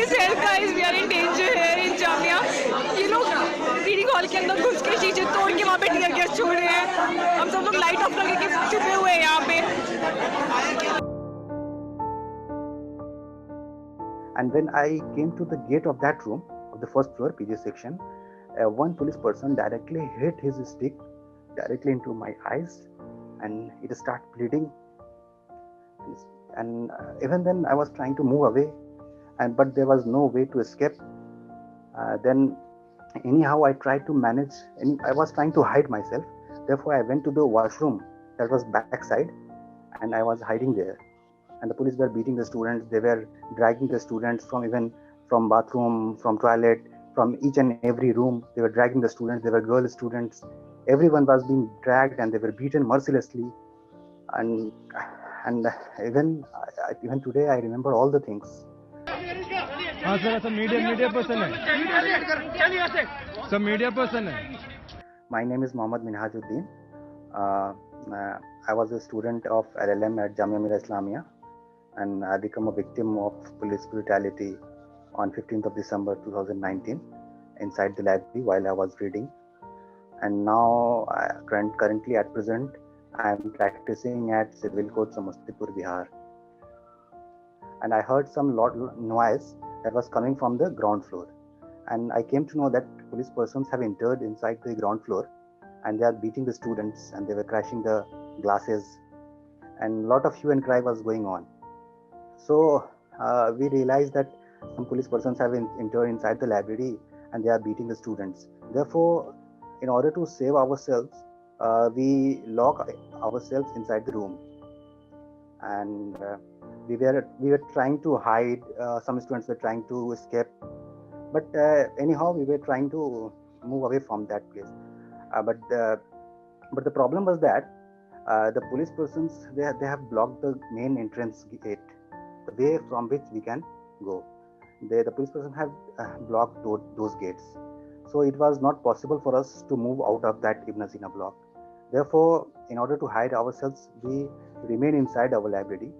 said, guys, we are in danger here in Jamia. ये लोग reading hall के अंदर घुस के शीशे तोड़ के वहाँ पे टीयर गैस छोड़ रहे हैं. हम सब लोग लाइट ऑफ करके छुपे हुए हैं यहाँ पे. And when I came to the gate of that room, of the first floor, PG section, one police person directly hit his stick directly into my eyes, and it started bleeding. And even then, I was trying to move away, but there was no way to escape. Then, anyhow, I tried to manage. I was trying to hide myself. Therefore, I went to the washroom that was backside, and I was hiding there. And the police were beating the students. They were dragging the students from bathroom, from toilet, from each and every room. They were dragging the students. They were girl students. Everyone was being dragged, and they were beaten mercilessly. And even today, I remember all the things. Sir, media person hai. Sir, media person hai. My name is Mohammed Minhajuddin. I was a student of LLM at Jamia Millia Islamia, and I became a victim of police brutality on 15th of December 2019 inside the library while I was reading. And now, currently at present, I am practicing at Civil Court Samastipur, Bihar. And I heard some noise that was coming from the ground floor. And I came to know that police persons have entered inside the ground floor, and they are beating the students, and they were crashing the glasses, and a lot of hue and cry was going on. So we realized that some police persons have entered inside the library, and they are beating the students. Therefore, in order to save ourselves, we lock ourselves inside the room, and we were trying to hide. Some students were trying to escape, but anyhow, we were trying to move away from that place. But the problem was that the police persons they have blocked the main entrance gate, the way from which we can go. The police persons have blocked those gates, so it was not possible for us to move out of that Ibn Sina block. Therefore, in order to hide ourselves, we remain inside our library.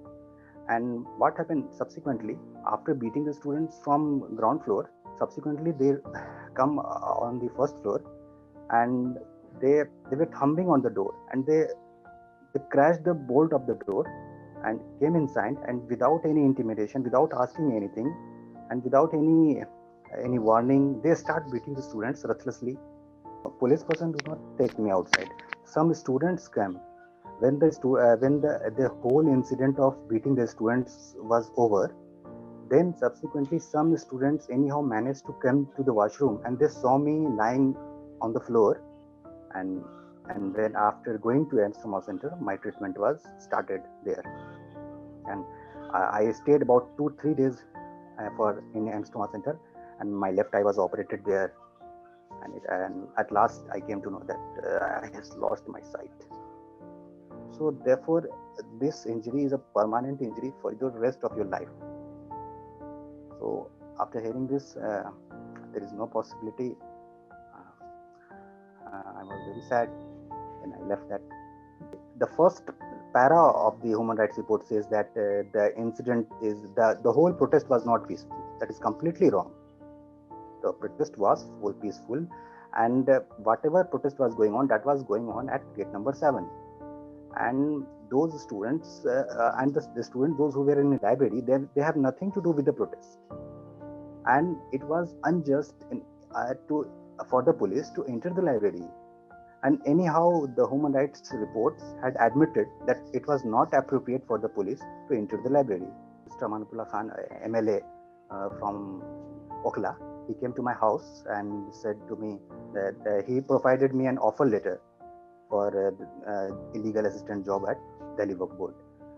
And what happened subsequently, after beating the students from ground floor, subsequently they come on the first floor, and they were thumping on the door, and they crashed the bolt of the door and came inside, and without any intimidation, without asking anything, and without any warning, they start beating the students ruthlessly. A police person did not take me outside. Some students came. When the whole incident of beating the students was over, then subsequently some students anyhow managed to come to the washroom, and they saw me lying on the floor, and then after going to Amsterdam Center, my treatment was started there, and I stayed about 2-3 days in Amsterdam Center, and my left eye was operated there, and at last I came to know that I has lost my sight. So therefore, this injury is a permanent injury for the rest of your life. So after hearing this, there is no possibility. I was very sad when I left that. The first para of the human rights report says that the incident is the whole protest was not peaceful. That is completely wrong. The protest was full peaceful, and whatever protest was going on, that was going on at gate number 7. And those students and the students, those who were in the library, they have nothing to do with the protest. And it was unjust for the police to enter the library. And anyhow, the human rights reports had admitted that it was not appropriate for the police to enter the library. Mr. Amanatullah Khan, MLA from Okhla, he came to my house and said to me that he provided me an offer letter for illegal assistant job at Delhi Waqf Board.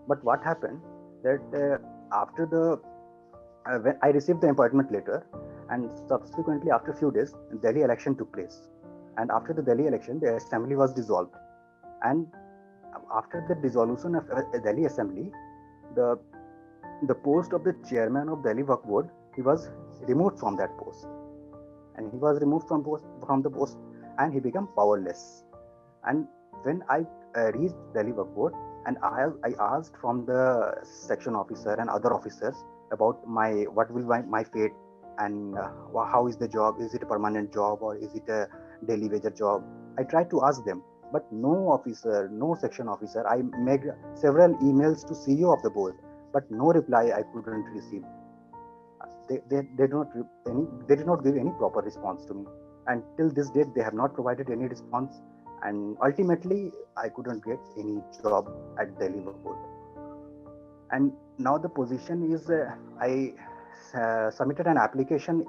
But what happened that after when I received the appointment letter, and subsequently after a few days, Delhi election took place. And after the Delhi election, the assembly was dissolved. And after the dissolution of Delhi assembly, the post of the chairman of Delhi Waqf Board, he was removed from that post. And he was removed from the post, and he became powerless. And when I reached Delhi Waqf Board, and I asked from the section officer and other officers about what will my fate, and how is the job? Is it a permanent job or is it a daily wage job? I tried to ask them, but no officer, no section officer. I made several emails to CEO of the board, but no reply I couldn't receive. They did not give any proper response to me, and till this date they have not provided any response, and ultimately I couldn't get any job at Delhi Waqf Board. And now the position is I submitted an application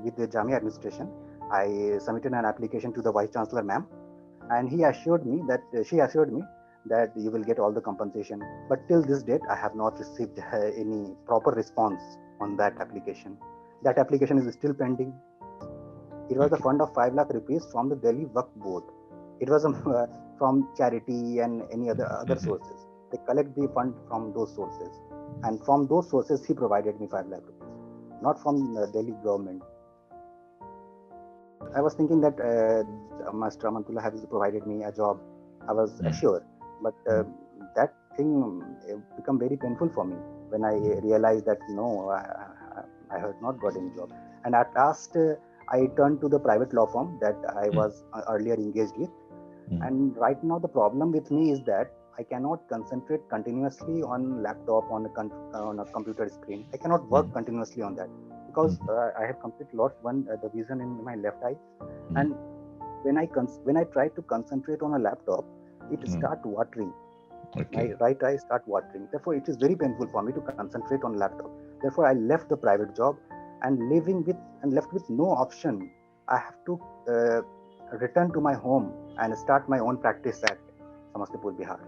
with the Jamia administration. I submitted an application to the Vice Chancellor ma'am, and she assured me that you will get all the compensation. But till this date, I have not received any proper response on that application. That application is still pending. It was a fund of 5 lakh rupees from the Delhi Waqf Board. It was from charity and any other sources. They collect the fund from those sources, and from those sources he provided me 5 lakh rupees, not from the Delhi government. I was thinking that Master Amanatullah has provided me a job. I was assured, but that thing became very painful for me when I realized that no, I have not got any job. And at last, I turned to the private law firm that I was earlier engaged with. And right now, the problem with me is that I cannot concentrate continuously on laptop, on a computer screen. I cannot work continuously on that, because I have completely lost the vision in my left eye, and when I try to concentrate on a laptop, it start watering. My right eye start watering. Therefore, it is very painful for me to concentrate on laptop. Therefore, I left the private job and left with no option. I have to return to my home and start my own practice at Samastipur, Bihar.